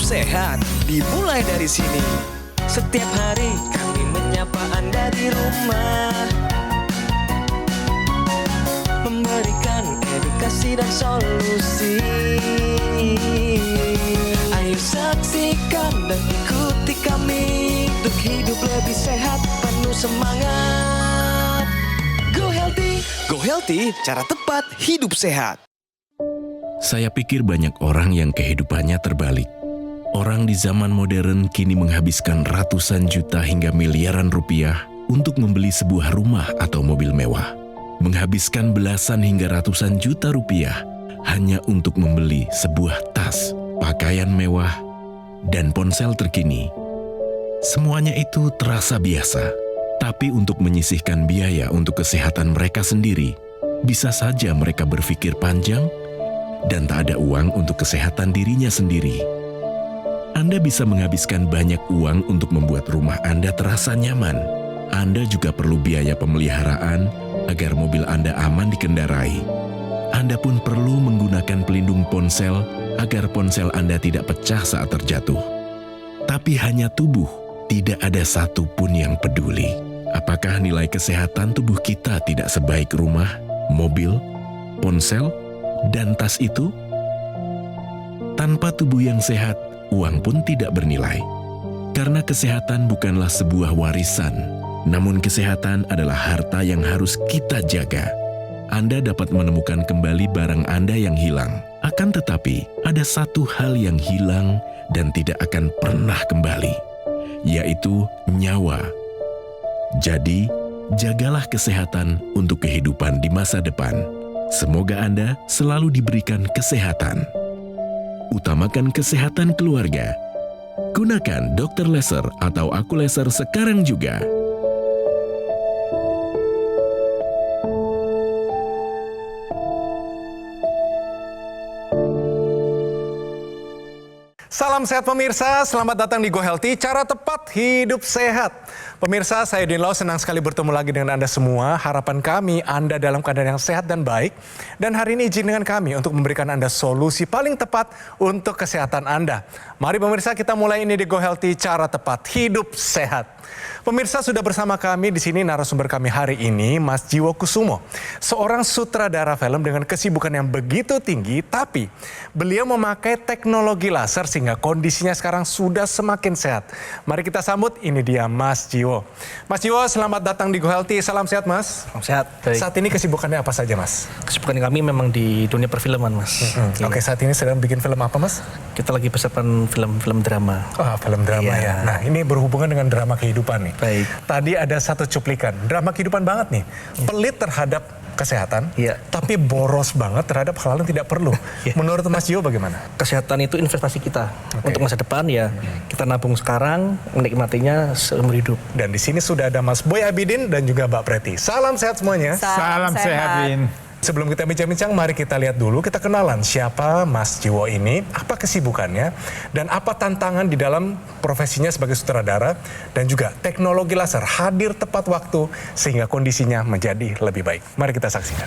sehat dimulai dari sini. Setiap hari kami menyapa Anda di rumah, memberikan edukasi dan solusi. Ayo saksikan dan ikuti kami untuk hidup lebih sehat, penuh semangat. Go Healthy, cara tepat hidup sehat. Saya pikir banyak orang yang kehidupannya terbalik. Orang di zaman modern kini menghabiskan ratusan juta hingga miliaran rupiah untuk membeli sebuah rumah atau mobil mewah. Menghabiskan belasan hingga ratusan juta rupiah hanya untuk membeli sebuah tas, pakaian mewah, dan ponsel terkini. Semuanya itu terasa biasa, tapi untuk menyisihkan biaya untuk kesehatan mereka sendiri, bisa saja mereka berpikir panjang dan tak ada uang untuk kesehatan dirinya sendiri. Anda bisa menghabiskan banyak uang untuk membuat rumah Anda terasa nyaman. Anda juga perlu biaya pemeliharaan agar mobil Anda aman dikendarai. Anda pun perlu menggunakan pelindung ponsel agar ponsel Anda tidak pecah saat terjatuh. Tapi hanya tubuh, tidak ada satu pun yang peduli. Apakah nilai kesehatan tubuh kita tidak sebaik rumah, mobil, ponsel, dan tas itu? Tanpa tubuh yang sehat, uang pun tidak bernilai. Karena kesehatan bukanlah sebuah warisan, namun kesehatan adalah harta yang harus kita jaga. Anda dapat menemukan kembali barang Anda yang hilang. Akan tetapi, ada satu hal yang hilang dan tidak akan pernah kembali, yaitu nyawa. Jadi, jagalah kesehatan untuk kehidupan di masa depan. Semoga Anda selalu diberikan kesehatan. Utamakan kesehatan keluarga. Gunakan Dr. Laser atau Aku Laser sekarang juga. Salam sehat pemirsa, selamat datang di Go Healthy, cara tepat hidup sehat. Pemirsa, saya Din Lau, senang sekali bertemu lagi dengan Anda semua. Harapan kami Anda dalam keadaan yang sehat dan baik. Dan hari ini izin dengan kami untuk memberikan Anda solusi paling tepat untuk kesehatan Anda. Mari pemirsa, kita mulai ini di Go Healthy, cara tepat hidup sehat. Pemirsa, sudah bersama kami di sini narasumber kami hari ini, Mas Jiwo Kusumo. Seorang sutradara film dengan kesibukan yang begitu tinggi, tapi beliau memakai teknologi laser sehingga kondisinya sekarang sudah semakin sehat. Mari kita sambut, ini dia Mas Jiwo. Mas Jiwo, selamat datang di Go Healthy. Salam sehat, Mas. Salam sehat. Baik. Saat ini kesibukannya apa saja, Mas? Kesibukan kami memang di dunia perfilman, Mas. Oke, saat ini sedang bikin film apa, Mas? Kita lagi persiapan film drama. Oh, film drama ya. Nah, ini berhubungan dengan drama kehidupan nih. Baik. Tadi ada satu cuplikan, drama kehidupan banget nih. Pelit terhadap kesehatan, tapi boros banget terhadap hal yang tidak perlu. Menurut Mas Jiwo bagaimana? Kesehatan itu investasi kita untuk masa depan ya. Kita nabung sekarang, menikmatinya seumur hidup. Dan di sini sudah ada Mas Boy Abidin dan juga Mbak Preti. Salam sehat semuanya. Salam sehat, Win. Sebelum kita bincang-bincang, mari kita lihat dulu, kita kenalan siapa Mas Jiwo ini, apa kesibukannya, dan apa tantangan di dalam profesinya sebagai sutradara, dan juga teknologi laser hadir tepat waktu sehingga kondisinya menjadi lebih baik. Mari kita saksikan.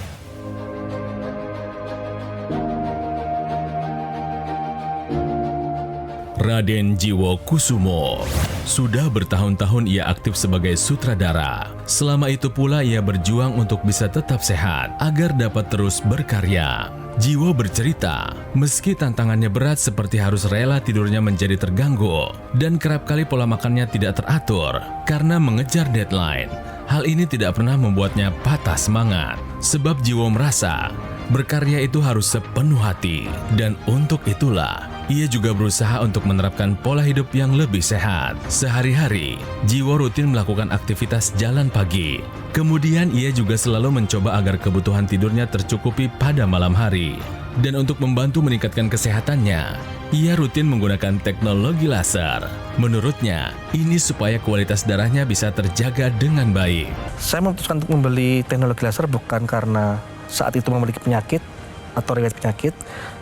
Raden Jiwo Kusumo. Sudah bertahun-tahun ia aktif sebagai sutradara. Selama itu pula ia berjuang untuk bisa tetap sehat agar dapat terus berkarya. Jiwo bercerita, meski tantangannya berat seperti harus rela tidurnya menjadi terganggu dan kerap kali pola makannya tidak teratur karena mengejar deadline. Hal ini tidak pernah membuatnya patah semangat, sebab Jiwo merasa berkarya itu harus sepenuh hati, dan untuk itulah ia juga berusaha untuk menerapkan pola hidup yang lebih sehat. Sehari-hari, Jiwo rutin melakukan aktivitas jalan pagi. Kemudian ia juga selalu mencoba agar kebutuhan tidurnya tercukupi pada malam hari. Dan untuk membantu meningkatkan kesehatannya, ia rutin menggunakan teknologi laser. Menurutnya, ini supaya kualitas darahnya bisa terjaga dengan baik. Saya memutuskan untuk membeli teknologi laser bukan karena saat itu memiliki penyakit atau riwayat penyakit,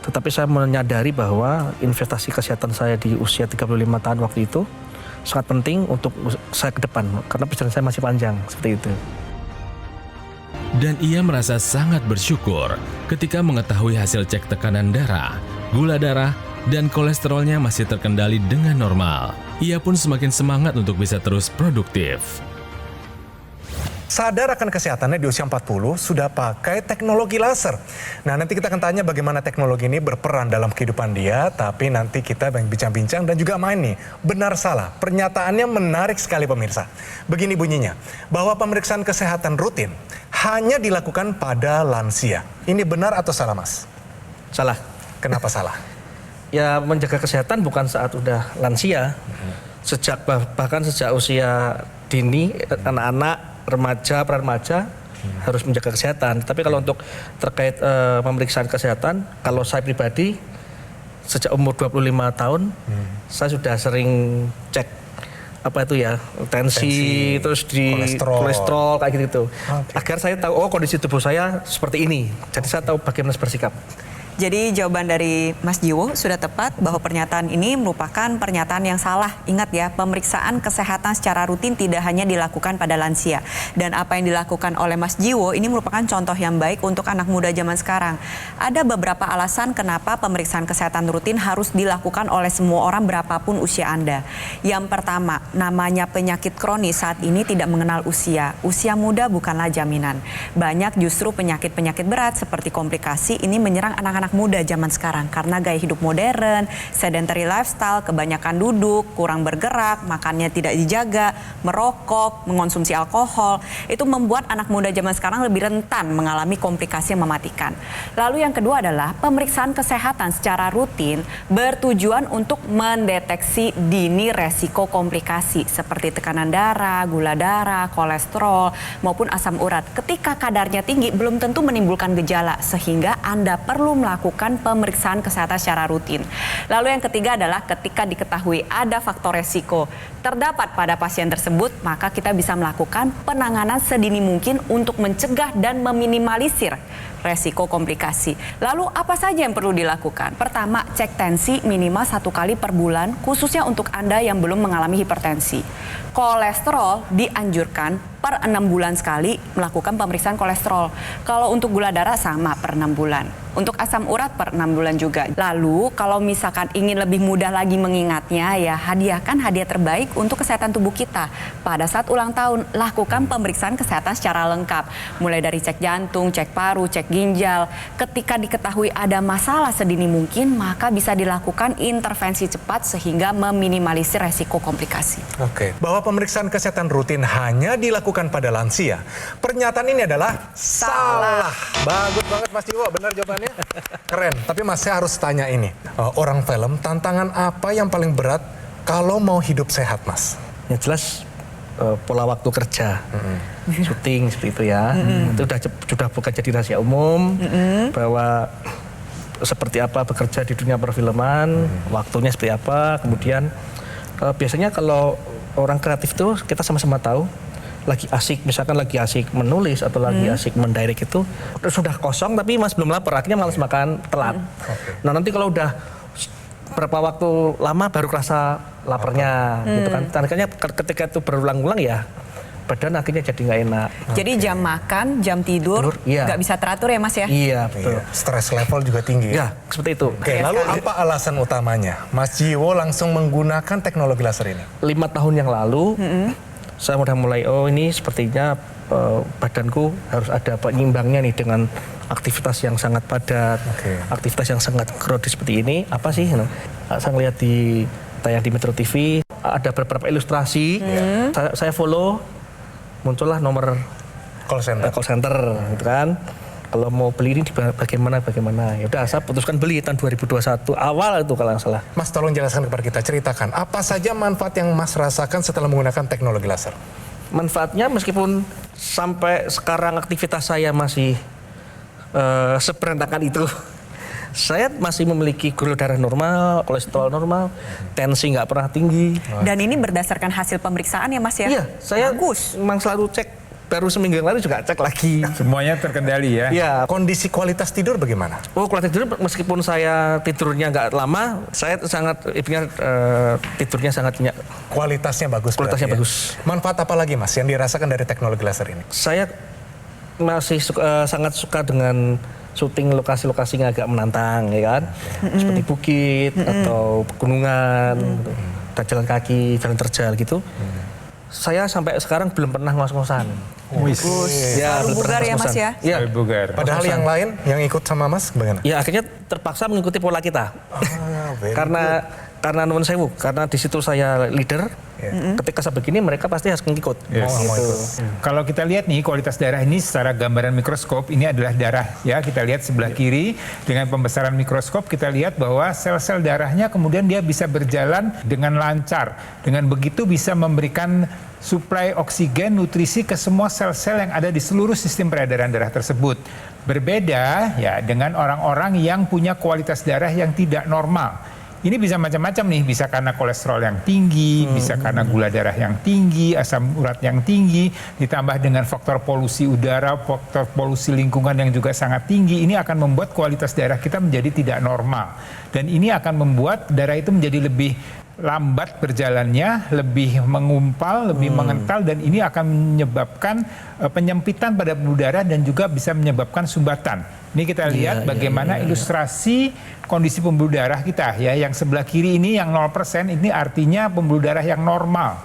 tetapi saya menyadari bahwa investasi kesehatan saya di usia 35 tahun waktu itu sangat penting untuk saya ke depan, karena perjalanan saya masih panjang, seperti itu. Dan ia merasa sangat bersyukur ketika mengetahui hasil cek tekanan darah, gula darah, dan kolesterolnya masih terkendali dengan normal. Ia pun semakin semangat untuk bisa terus produktif. Sadar akan kesehatannya di usia 40, sudah pakai teknologi laser. Nah, nanti kita akan tanya bagaimana teknologi ini berperan dalam kehidupan dia, tapi nanti kita bincang-bincang dan juga main nih. Benar salah, pernyataannya menarik sekali pemirsa. Begini bunyinya, bahwa pemeriksaan kesehatan rutin hanya dilakukan pada lansia. Ini benar atau salah, Mas? Salah. Kenapa salah? Ya, menjaga kesehatan bukan saat udah lansia. Bahkan sejak usia dini, anak-anak, remaja, pra-remaja harus menjaga kesehatan. Tapi kalau untuk terkait pemeriksaan kesehatan, kalau saya pribadi sejak umur 25 tahun saya sudah sering cek apa itu ya, tensi terus di kolesterol kayak gitu. Agar saya tahu kondisi tubuh saya seperti ini. Jadi saya tahu bagaimana bersikap. Jadi jawaban dari Mas Jiwo sudah tepat bahwa pernyataan ini merupakan pernyataan yang salah. Ingat ya, pemeriksaan kesehatan secara rutin tidak hanya dilakukan pada lansia. Dan apa yang dilakukan oleh Mas Jiwo ini merupakan contoh yang baik untuk anak muda zaman sekarang. Ada beberapa alasan kenapa pemeriksaan kesehatan rutin harus dilakukan oleh semua orang berapapun usia Anda. Yang pertama, namanya penyakit kronis saat ini tidak mengenal usia. Usia muda bukanlah jaminan. Banyak justru penyakit-penyakit berat seperti komplikasi ini menyerang anak-anak muda zaman sekarang karena gaya hidup modern, sedentary lifestyle, kebanyakan duduk, kurang bergerak, makannya tidak dijaga, merokok, mengonsumsi alkohol, itu membuat anak muda zaman sekarang lebih rentan mengalami komplikasi yang mematikan. Lalu yang kedua adalah pemeriksaan kesehatan secara rutin bertujuan untuk mendeteksi dini resiko komplikasi seperti tekanan darah, gula darah, kolesterol, maupun asam urat. Ketika kadarnya tinggi belum tentu menimbulkan gejala sehingga Anda perlu melakukan pemeriksaan kesehatan secara rutin. Lalu yang ketiga adalah ketika diketahui ada faktor resiko terdapat pada pasien tersebut, maka kita bisa melakukan penanganan sedini mungkin untuk mencegah dan meminimalisir resiko komplikasi. Lalu apa saja yang perlu dilakukan? Pertama, cek tensi minimal 1 kali per bulan, khususnya untuk Anda yang belum mengalami hipertensi. Kolesterol dianjurkan per 6 bulan sekali melakukan pemeriksaan kolesterol. Kalau untuk gula darah sama per 6 bulan. Untuk asam urat per 6 bulan juga. Lalu kalau misalkan ingin lebih mudah lagi mengingatnya, ya hadiahkan hadiah terbaik untuk kesehatan tubuh kita. Pada saat ulang tahun, lakukan pemeriksaan kesehatan secara lengkap. Mulai dari cek jantung, cek paru, cek ginjal. Ketika diketahui ada masalah sedini mungkin, maka bisa dilakukan intervensi cepat sehingga meminimalisir resiko komplikasi. Oke, bahwa pemeriksaan kesehatan rutin hanya dilakukan pada lansia. Pernyataan ini adalah salah. Bagus banget Mas Jiwo, benar jawabannya. Keren, tapi Mas saya harus tanya ini. Orang film, tantangan apa yang paling berat kalau mau hidup sehat, Mas? Ya jelas pola waktu kerja, syuting seperti itu ya. Itu sudah bukan jadi rahasia umum bahwa seperti apa bekerja di dunia perfilman, waktunya seperti apa. Kemudian biasanya kalau orang kreatif itu kita sama-sama tahu lagi asik, misalkan lagi asik menulis atau lagi asik mendirect itu sudah kosong tapi Mas belum lapar, akhirnya malas makan telat. Nah nanti kalau udah berapa waktu lama baru kerasa laparnya gitu kan. Tandanya ketika itu berulang-ulang ya badan akhirnya jadi nggak enak. Jadi jam makan, jam tidur nggak bisa teratur ya Mas ya? Iya betul. Stres level juga tinggi. Ya seperti itu. Oke, lalu apa alasan utamanya Mas Jiwo langsung menggunakan teknologi laser ini? 5 tahun yang lalu saya udah mulai ini sepertinya badanku harus ada penyimbangnya nih dengan aktivitas yang sangat padat, aktivitas yang sangat kronis seperti ini. Apa sih? Saya ngeliat di tayang di Metro TV ada beberapa ilustrasi. Saya follow, muncullah nomor Call center gitu kan. Kalau mau beli ini bagaimana? Ya udah saya putuskan beli tahun 2021 awal itu kalau nggak salah. Mas tolong jelaskan kepada kita, ceritakan apa saja manfaat yang Mas rasakan setelah menggunakan teknologi laser? Manfaatnya meskipun sampai sekarang aktivitas saya masih seberantakan itu, saya masih memiliki gula darah normal, kolesterol normal, tensi nggak pernah tinggi. Dan ini berdasarkan hasil pemeriksaan ya Mas ya? Iya, saya memang selalu cek. Baru seminggu yang lalu juga cek lagi. Semuanya terkendali ya? Iya. Kondisi kualitas tidur bagaimana? Kualitas tidur meskipun saya tidurnya nggak lama, saya sangat tidurnya sangat nyenyak. Kualitasnya bagus. Kualitasnya bagus. Manfaat apa lagi Mas yang dirasakan dari teknologi laser ini? Saya masih sangat suka dengan syuting lokasi-lokasi yang agak menantang, ya kan? Seperti bukit atau pegunungan, gitu. Dan jalan kaki, jalan terjal gitu. Saya sampai sekarang belum pernah ngos-ngosan. Ya, selalu bugar ya Mas ya? Iya. Bugar. Padahal yang lain yang ikut sama Mas bagaimana? Ya akhirnya terpaksa mengikuti pola kita. Very Karena nuwun sewu, karena di situ saya leader. Ketika saya begini mereka pasti harus mengikut. Yes. Gitu. Kalau kita lihat nih kualitas darah ini secara gambaran mikroskop, ini adalah darah ya. Kita lihat sebelah kiri dengan pembesaran mikroskop kita lihat bahwa sel-sel darahnya kemudian dia bisa berjalan dengan lancar. Dengan begitu bisa memberikan suplai oksigen, nutrisi ke semua sel-sel yang ada di seluruh sistem peredaran darah tersebut. Berbeda ya dengan orang-orang yang punya kualitas darah yang tidak normal. Ini bisa macam-macam nih, bisa karena kolesterol yang tinggi, bisa karena gula darah yang tinggi, asam urat yang tinggi, ditambah dengan faktor polusi udara, faktor polusi lingkungan yang juga sangat tinggi. Ini akan membuat kualitas darah kita menjadi tidak normal. Dan ini akan membuat darah itu menjadi lebih lambat berjalannya, lebih mengumpal, lebih mengental, dan ini akan menyebabkan penyempitan pada pembuluh darah dan juga bisa menyebabkan sumbatan. Ini kita lihat bagaimana ilustrasi kondisi pembuluh darah kita ya. Yang sebelah kiri ini yang 0% ini artinya pembuluh darah yang normal.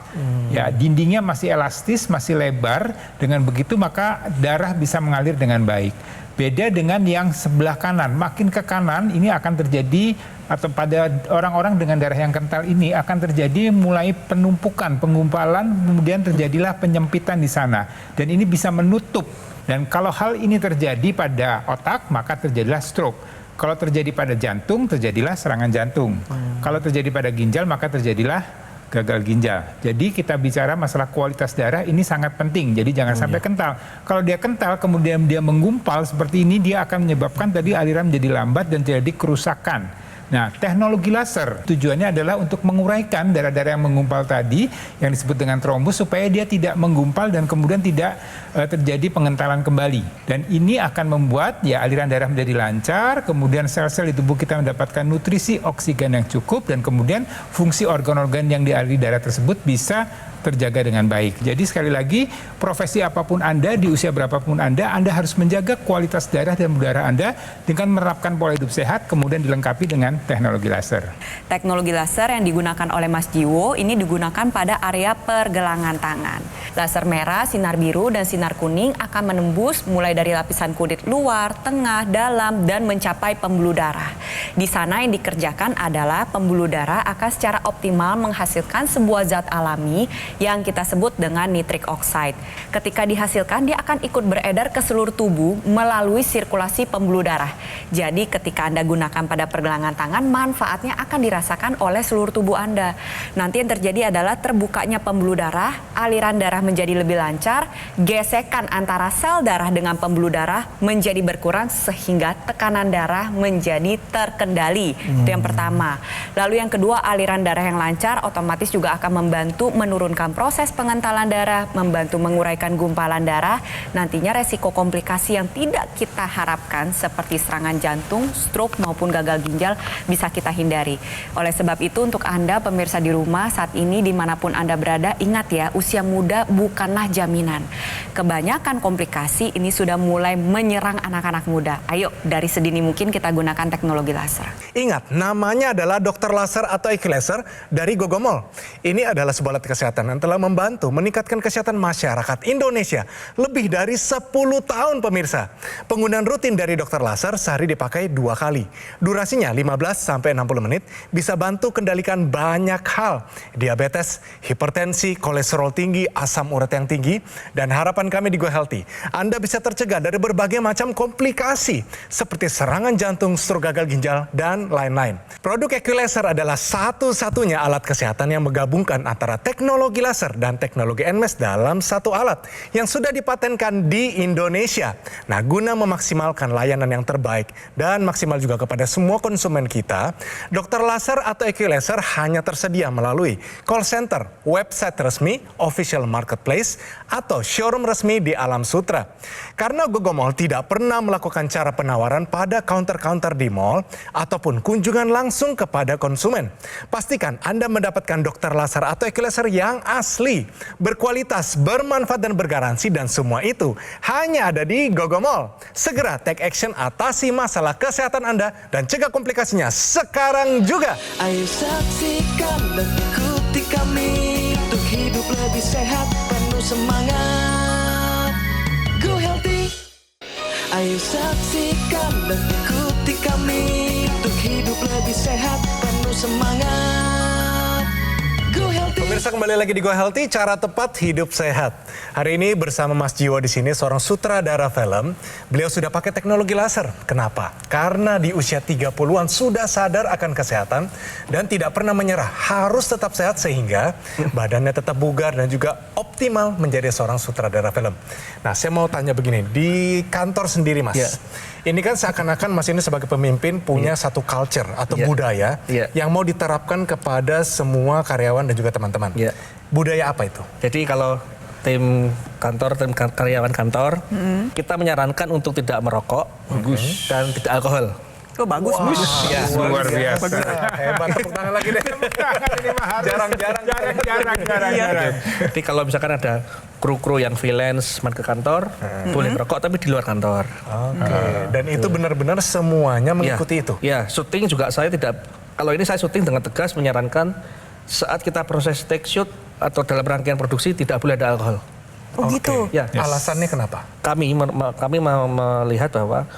Ya, dindingnya masih elastis, masih lebar. Dengan begitu maka darah bisa mengalir dengan baik. Beda dengan yang sebelah kanan, makin ke kanan ini akan terjadi, atau pada orang-orang dengan darah yang kental ini akan terjadi mulai penumpukan, penggumpalan, kemudian terjadilah penyempitan di sana. Dan ini bisa menutup. Dan kalau hal ini terjadi pada otak, maka terjadilah stroke. Kalau terjadi pada jantung, terjadilah serangan jantung. Kalau terjadi pada ginjal, maka terjadilah gagal ginjal. Jadi kita bicara masalah kualitas darah ini sangat penting. Jadi jangan sampai kental. Kalau dia kental kemudian dia menggumpal seperti ini, dia akan menyebabkan tadi aliran menjadi lambat dan terjadi kerusakan. Nah, teknologi laser tujuannya adalah untuk menguraikan darah-darah yang menggumpal tadi yang disebut dengan trombus supaya dia tidak menggumpal dan kemudian tidak terjadi pengentalan kembali. Dan ini akan membuat ya aliran darah menjadi lancar, kemudian sel-sel di tubuh kita mendapatkan nutrisi oksigen yang cukup, dan kemudian fungsi organ-organ yang dialiri darah tersebut bisa terjaga dengan baik. Jadi sekali lagi, profesi apapun Anda, di usia berapapun Anda harus menjaga kualitas darah dan pembuluh darah Anda dengan menerapkan pola hidup sehat, kemudian dilengkapi dengan teknologi laser. Teknologi laser yang digunakan oleh Mas Jiwo ini digunakan pada area pergelangan tangan. Laser merah, sinar biru, dan sinar kuning akan menembus mulai dari lapisan kulit luar, tengah, dalam, dan mencapai pembuluh darah. Di sana yang dikerjakan adalah pembuluh darah akan secara optimal menghasilkan sebuah zat alami yang kita sebut dengan nitric oxide. Ketika dihasilkan, dia akan ikut beredar ke seluruh tubuh melalui sirkulasi pembuluh darah. Jadi ketika Anda gunakan pada pergelangan tangan, manfaatnya akan dirasakan oleh seluruh tubuh Anda. Nanti yang terjadi adalah terbukanya pembuluh darah, aliran darah menjadi lebih lancar, gesekan antara sel darah dengan pembuluh darah menjadi berkurang sehingga tekanan darah menjadi terkendali. Itu yang pertama. Lalu yang kedua, aliran darah yang lancar otomatis juga akan membantu menurunkan proses pengentalan darah, membantu menguraikan gumpalan darah. Nantinya resiko komplikasi yang tidak kita harapkan seperti serangan jantung, stroke maupun gagal ginjal bisa kita hindari. Oleh sebab itu untuk Anda pemirsa di rumah saat ini dimanapun Anda berada, ingat ya, usia muda bukanlah jaminan. Kebanyakan komplikasi ini sudah mulai menyerang anak-anak muda. Ayo dari sedini mungkin kita gunakan teknologi laser. Ingat, namanya adalah dokter laser atau EQ laser dari Gogomol. Ini adalah sebuah alat kesehatan yang telah membantu meningkatkan kesehatan masyarakat Indonesia lebih dari 10 tahun pemirsa. Penggunaan rutin dari dokter laser sehari dipakai 2 kali. Durasinya 15-60 menit, bisa bantu kendalikan banyak hal. Diabetes, hipertensi, kolesterol tinggi, asam urat yang tinggi, dan harapan kami di Go Healthy, Anda bisa tercegah dari berbagai macam komplikasi seperti serangan jantung, stroke, gagal ginjal, dan lain-lain. Produk EQ laser adalah satu-satunya alat kesehatan yang menggabungkan antara teknologi laser dan teknologi NMES dalam satu alat yang sudah dipatenkan di Indonesia. Nah, guna memaksimalkan layanan yang terbaik dan maksimal juga kepada semua konsumen kita, dokter laser atau EQ laser hanya tersedia melalui call center, website resmi, official marketplace, atau showroom resmi di Alam Sutra. Karena Gogomol tidak pernah melakukan cara penawaran pada counter-counter di mall ataupun kunjungan langsung kepada konsumen. Pastikan Anda mendapatkan dokter laser atau EQ laser yang asli, berkualitas, bermanfaat dan bergaransi, dan semua itu hanya ada di GoGo Mall. Segera take action, atasi masalah kesehatan Anda dan cegah komplikasinya sekarang juga. Ayo saksikan dan ikuti kami untuk hidup lebih sehat, penuh semangat. Go Healthy. Ayo saksikan dan ikuti kami untuk hidup lebih sehat, penuh semangat. Go Healthy. Pemirsa, kembali lagi di Go Healthy, cara tepat hidup sehat. Hari ini bersama Mas Jiwo di sini, seorang sutradara film. Beliau sudah pakai teknologi laser. Kenapa? Karena di usia 30-an sudah sadar akan kesehatan dan tidak pernah menyerah. Harus tetap sehat sehingga badannya tetap bugar dan juga optimal menjadi seorang sutradara film. Nah, saya mau tanya begini, di kantor sendiri Mas. Ya. Ini kan seakan-akan Mas ini sebagai pemimpin punya satu culture atau budaya yang mau diterapkan kepada semua karyawan dan juga teman-teman. Budaya apa itu? Jadi kalau tim karyawan kantor, kita menyarankan untuk tidak merokok dan tidak alkohol. Oh bagus. Luar biasa. Hebat, tepuk tangan lagi deh. Ini mah harus Jarang. Jadi kalau misalkan ada kru-kru yang freelance main ke kantor, boleh merokok tapi di luar kantor. Oke. Dan itu benar-benar semuanya mengikuti itu? Ya, syuting juga saya tidak, kalau ini saya syuting dengan tegas menyarankan saat kita proses take shoot atau dalam rangkaian produksi tidak boleh ada alkohol. Oh gitu. Ya. Alasannya kenapa? Kami melihat bahwa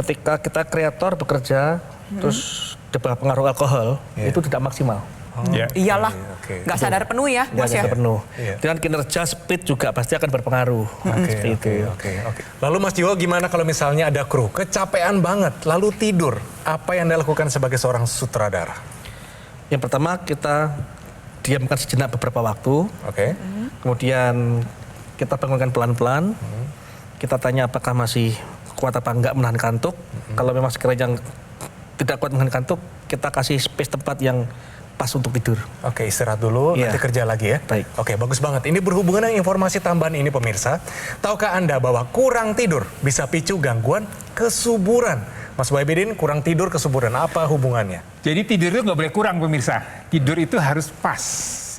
ketika kita kreator bekerja terus di bawah pengaruh alkohol itu tidak maksimal. Iyalah, nggak sadar penuh ya, Mas ya. Penuh. Dengan kinerja speed juga pasti akan berpengaruh. Seperti itu. Lalu Mas Jiwo, gimana kalau misalnya ada kru kecapean banget lalu tidur? Apa yang Anda lakukan sebagai seorang sutradara? Yang pertama kita diamkan sejenak beberapa waktu. Kemudian kita bangunkan pelan-pelan. Kita tanya apakah masih kuat apa enggak menahan kantuk. Kalau memang sekiranya tidak kuat menahan kantuk, kita kasih space tempat yang pas untuk tidur. Oke, istirahat dulu, nanti kerja lagi ya. Baik. Oke, bagus banget. Ini berhubungan dengan informasi tambahan ini pemirsa. Tahukah Anda bahwa kurang tidur bisa picu gangguan kesuburan? Mas Wahidin, kurang tidur kesuburan, apa hubungannya? Jadi tidur itu nggak boleh kurang pemirsa. Tidur itu harus pas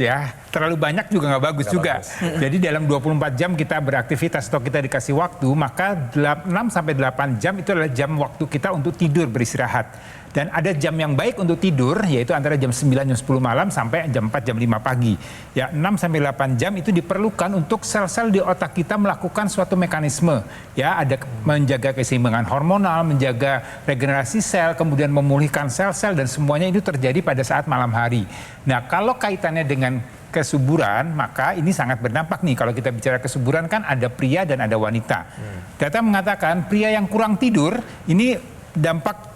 ya. Terlalu banyak juga nggak bagus juga. Jadi dalam 24 jam kita beraktivitas atau kita dikasih waktu, maka 6-8 jam itu adalah jam waktu kita untuk tidur beristirahat. Dan ada jam yang baik untuk tidur, yaitu antara jam 9, jam 10 malam sampai jam 4, jam 5 pagi. Ya, 6-8 jam itu diperlukan untuk sel-sel di otak kita melakukan suatu mekanisme. Ya, ada menjaga keseimbangan hormonal, menjaga regenerasi sel, kemudian memulihkan sel-sel, dan semuanya itu terjadi pada saat malam hari. Nah, kalau kaitannya dengan kesuburan, maka ini sangat berdampak nih. Kalau kita bicara kesuburan kan ada pria dan ada wanita. Data mengatakan pria yang kurang tidur, ini dampak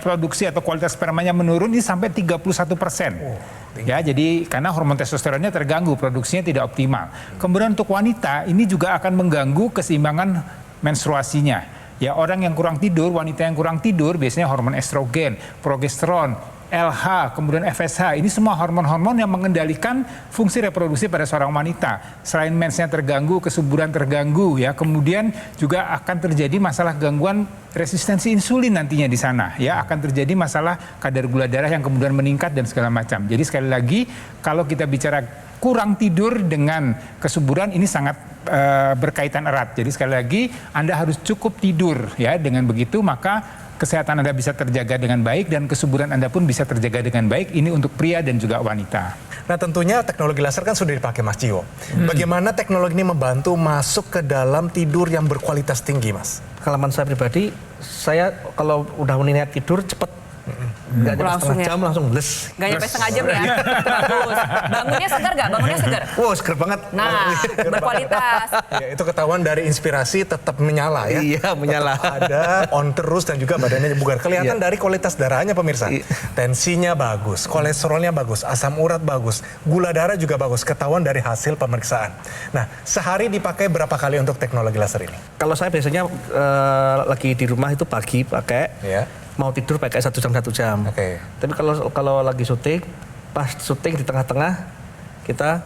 produksi atau kualitas spermanya menurun ini sampai 31%. Ya, jadi karena hormon testosteronnya terganggu, produksinya tidak optimal. Kemudian untuk wanita ini juga akan mengganggu keseimbangan menstruasinya. Ya, orang yang kurang tidur, wanita yang kurang tidur biasanya hormon estrogen, progesteron, LH, kemudian FSH, ini semua hormon-hormon yang mengendalikan fungsi reproduksi pada seorang wanita. Selain mensnya terganggu, kesuburan terganggu, ya, kemudian juga akan terjadi masalah gangguan resistensi insulin nantinya di sana, ya, akan terjadi masalah kadar gula darah yang kemudian meningkat dan segala macam. Jadi sekali lagi, kalau kita bicara kurang tidur dengan kesuburan ini sangat berkaitan erat. Jadi sekali lagi, Anda harus cukup tidur, ya. Dengan begitu maka kesehatan Anda bisa terjaga dengan baik dan kesuburan Anda pun bisa terjaga dengan baik. Ini untuk pria dan juga wanita. Nah, tentunya teknologi laser kan sudah dipakai Mas Jiwo. Bagaimana teknologi ini membantu masuk ke dalam tidur yang berkualitas tinggi, Mas? Pengalaman saya pribadi, saya kalau udah niat tidur cepet. Nggak nyampe setengah jam langsung les. Nggak nyampe setengah jam ya? Bagus. Bangunnya segar nggak? Bangunnya segar? Wow, segar banget. Nah, berkualitas. Ya, itu ketahuan dari inspirasi tetap menyala ya. Iya, menyala. Ada on terus dan juga badannya bugar. Kelihatan dari kualitas darahnya pemirsa. Tensinya bagus, kolesterolnya bagus, asam urat bagus, gula darah juga bagus. Ketahuan dari hasil pemeriksaan. Nah, sehari dipakai berapa kali untuk teknologi laser ini? Kalau saya biasanya lagi di rumah itu pagi pakai. Ya. Mau tidur pakai 1 jam. Oke. Tapi kalau lagi syuting, pas syuting di tengah-tengah kita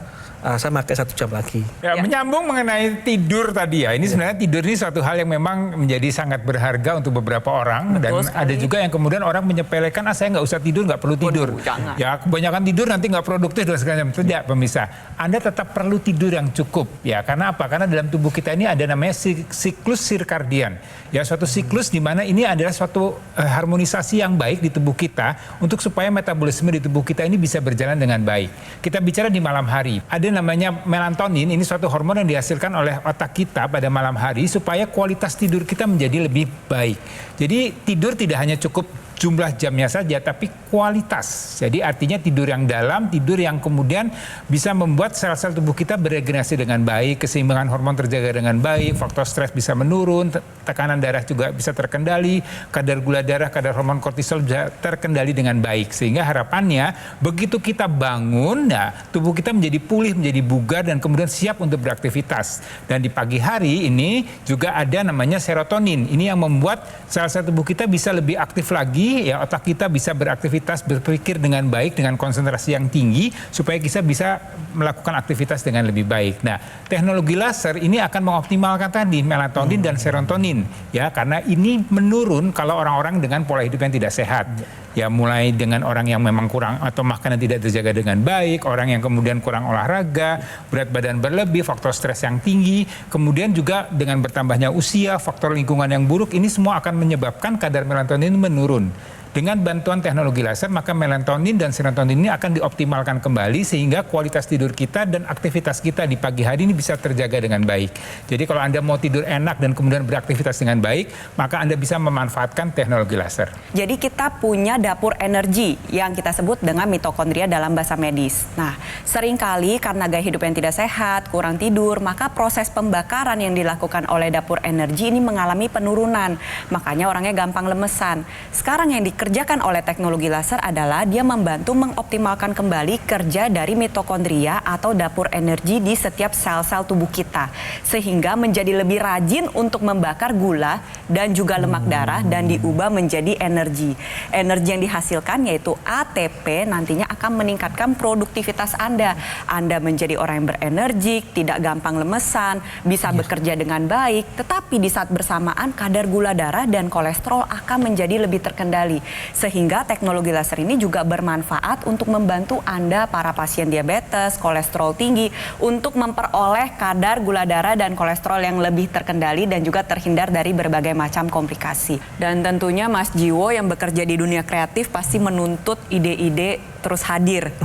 saya pakai 1 jam lagi. Ya, menyambung mengenai tidur tadi ya. Ini sebenarnya tidur ini suatu hal yang memang menjadi sangat berharga untuk beberapa orang. Betul dan sekali. ada juga yang kemudian orang menyepelekan, saya nggak usah tidur, nggak perlu tidur. Jangan. Ya kebanyakan tidur nanti nggak produktif dan segala macam. Tidak, pemirsa. Anda tetap perlu tidur yang cukup. Ya, karena apa? Karena dalam tubuh kita ini ada namanya siklus sirkadian. Ya, suatu siklus di mana ini adalah suatu harmonisasi yang baik di tubuh kita untuk supaya metabolisme di tubuh kita ini bisa berjalan dengan baik. Kita bicara di malam hari. Ada namanya melatonin, ini suatu hormon yang dihasilkan oleh otak kita pada malam hari supaya kualitas tidur kita menjadi lebih baik. Jadi tidur tidak hanya cukup jumlah jamnya saja, tapi kualitas. Jadi artinya tidur yang dalam, tidur yang kemudian bisa membuat sel-sel tubuh kita beregenerasi dengan baik, keseimbangan hormon terjaga dengan baik, faktor stres bisa menurun, tekanan darah juga bisa terkendali, kadar gula darah, kadar hormon kortisol bisa terkendali dengan baik. Sehingga harapannya begitu kita bangun, nah, tubuh kita menjadi pulih, menjadi bugar dan kemudian siap untuk beraktivitas. Dan di pagi hari ini juga ada namanya serotonin. Ini yang membuat sel-sel tubuh kita bisa lebih aktif lagi. Ya, otak kita bisa beraktivitas, berpikir dengan baik, dengan konsentrasi yang tinggi supaya kita bisa melakukan aktivitas dengan lebih baik. Nah, teknologi laser ini akan mengoptimalkan tadi melatonin dan serotonin, ya, karena ini menurun kalau orang-orang dengan pola hidup yang tidak sehat. Ya, mulai dengan orang yang memang kurang atau makanan tidak terjaga dengan baik, orang yang kemudian kurang olahraga, berat badan berlebih, faktor stres yang tinggi, kemudian juga dengan bertambahnya usia, faktor lingkungan yang buruk, ini semua akan menyebabkan kadar melatonin menurun. Dengan bantuan teknologi laser, maka melatonin dan serotonin ini akan dioptimalkan kembali sehingga kualitas tidur kita dan aktivitas kita di pagi hari ini bisa terjaga dengan baik. Jadi kalau Anda mau tidur enak dan kemudian beraktivitas dengan baik, maka Anda bisa memanfaatkan teknologi laser. Jadi kita punya dapur energi yang kita sebut dengan mitokondria dalam bahasa medis. Nah, seringkali karena gaya hidup yang tidak sehat, kurang tidur, maka proses pembakaran yang dilakukan oleh dapur energi ini mengalami penurunan. Makanya orangnya gampang lemesan. Sekarang yang dikerjakan oleh teknologi laser adalah dia membantu mengoptimalkan kembali kerja dari mitokondria atau dapur energi di setiap sel-sel tubuh kita. Sehingga menjadi lebih rajin untuk membakar gula dan juga lemak darah dan diubah menjadi energi. Energi yang dihasilkan yaitu ATP nantinya akan meningkatkan produktivitas Anda. Anda menjadi orang yang berenergik, tidak gampang lemesan, bisa bekerja dengan baik, tetapi di saat bersamaan kadar gula darah dan kolesterol akan menjadi lebih terkendali. Sehingga teknologi laser ini juga bermanfaat untuk membantu Anda para pasien diabetes, kolesterol tinggi untuk memperoleh kadar gula darah dan kolesterol yang lebih terkendali dan juga terhindar dari berbagai macam komplikasi. Dan tentunya Mas Jiwo yang bekerja di dunia kreatif pasti menuntut ide-ide terus hadir.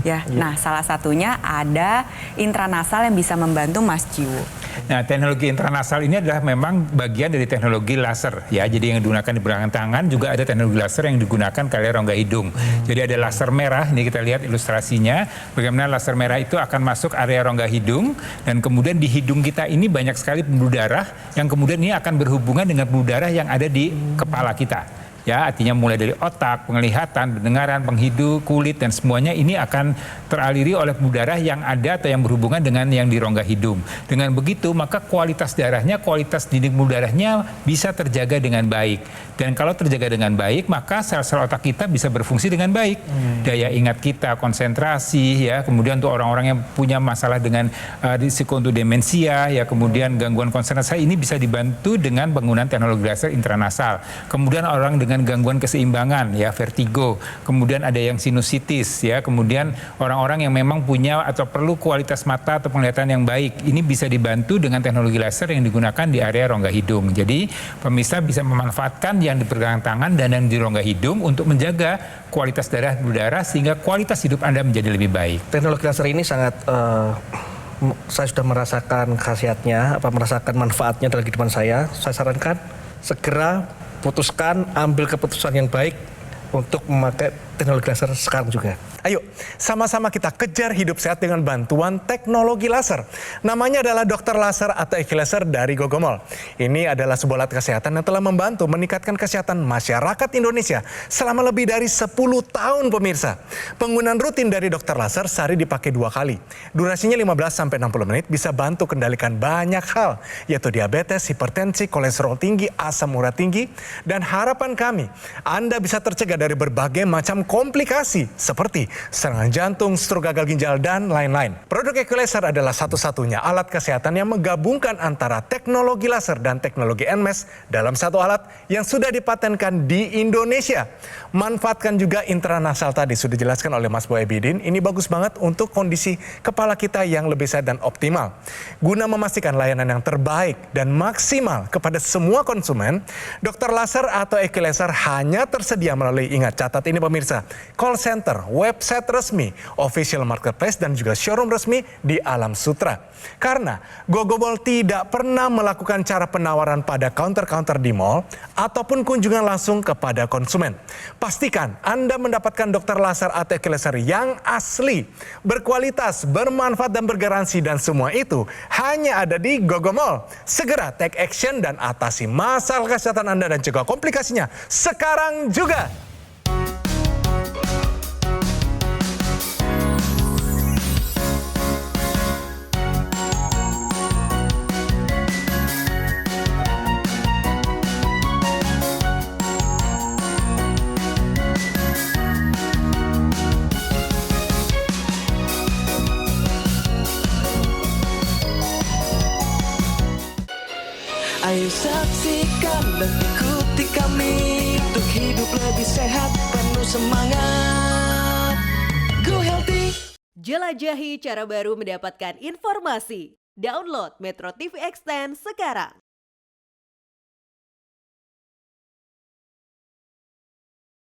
Ya, nah salah satunya ada intranasal yang bisa membantu Mas Jiwo. Nah, teknologi intranasal ini adalah memang bagian dari teknologi laser, ya. Jadi yang digunakan di belakang tangan juga ada teknologi laser yang digunakan ke area rongga hidung. Jadi ada laser merah, ini kita lihat ilustrasinya, bagaimana laser merah itu akan masuk area rongga hidung dan kemudian di hidung kita ini banyak sekali pembuluh darah yang kemudian ini akan berhubungan dengan pembuluh darah yang ada di kepala kita. Ya, artinya mulai dari otak, penglihatan, pendengaran, penghidu, kulit, dan semuanya ini akan teraliri oleh pembuluh darah yang ada atau yang berhubungan dengan yang di rongga hidung. Dengan begitu, maka kualitas darahnya, kualitas dinding pembuluh darahnya bisa terjaga dengan baik. Dan kalau terjaga dengan baik, maka sel-sel otak kita bisa berfungsi dengan baik. Daya ingat kita, konsentrasi, ya, kemudian untuk orang-orang yang punya masalah dengan risiko untuk demensia, ya, kemudian gangguan konsentrasi, ini bisa dibantu dengan penggunaan teknologi laser intranasal. Kemudian orang dengan gangguan keseimbangan, ya, vertigo, kemudian ada yang sinusitis, ya, kemudian orang-orang yang memang punya atau perlu kualitas mata atau penglihatan yang baik, ini bisa dibantu dengan teknologi laser yang digunakan di area rongga hidung. Jadi pemirsa bisa memanfaatkan yang di pergelangan tangan dan yang di rongga hidung untuk menjaga kualitas darah berdarah sehingga kualitas hidup Anda menjadi lebih baik. Teknologi laser ini sangat saya sudah merasakan khasiatnya, merasakan manfaatnya dalam kehidupan saya. Saya sarankan segera putuskan, ambil keputusan yang baik untuk memakai teknologi laser sekarang juga. Ayo, sama-sama kita kejar hidup sehat dengan bantuan teknologi laser. Namanya adalah Dokter Laser atau Eki Laser dari Gogomol. Ini adalah sebuah alat kesehatan yang telah membantu meningkatkan kesehatan masyarakat Indonesia selama lebih dari 10 tahun, pemirsa. Penggunaan rutin dari Dokter Laser sehari dipakai 2 kali. Durasinya 15-60 menit bisa bantu kendalikan banyak hal, yaitu diabetes, hipertensi, kolesterol tinggi, asam urat tinggi, dan harapan kami, Anda bisa tercegah dari berbagai macam komplikasi seperti serangan jantung, stroke gagal ginjal, dan lain-lain. Produk Equalizer adalah satu-satunya alat kesehatan yang menggabungkan antara teknologi laser dan teknologi NMES dalam satu alat yang sudah dipatenkan di Indonesia. Manfaatkan juga intranasal tadi, sudah dijelaskan oleh Mas Boebidin. Ini bagus banget untuk kondisi kepala kita yang lebih sehat dan optimal. Guna memastikan layanan yang terbaik dan maksimal kepada semua konsumen, dokter laser atau Equalizer hanya tersedia melalui, ingat catat ini pemirsa, call center, website resmi, official marketplace, dan juga showroom resmi di Alam Sutra. Karena Gogomall tidak pernah melakukan cara penawaran pada counter-counter di mall ataupun kunjungan langsung kepada konsumen. Pastikan Anda mendapatkan dokter laser atau Equalizer yang asli, berkualitas, bermanfaat, dan bergaransi, dan semua itu hanya ada di Gogomall. Segera take action dan atasi masalah kesehatan Anda dan cegah komplikasinya sekarang juga. Ayo saksikan dan ikuti kami untuk hidup lebih sehat, penuh semangat. Go Healthy. Jelajahi cara baru mendapatkan informasi. Download Metro TV Extend sekarang.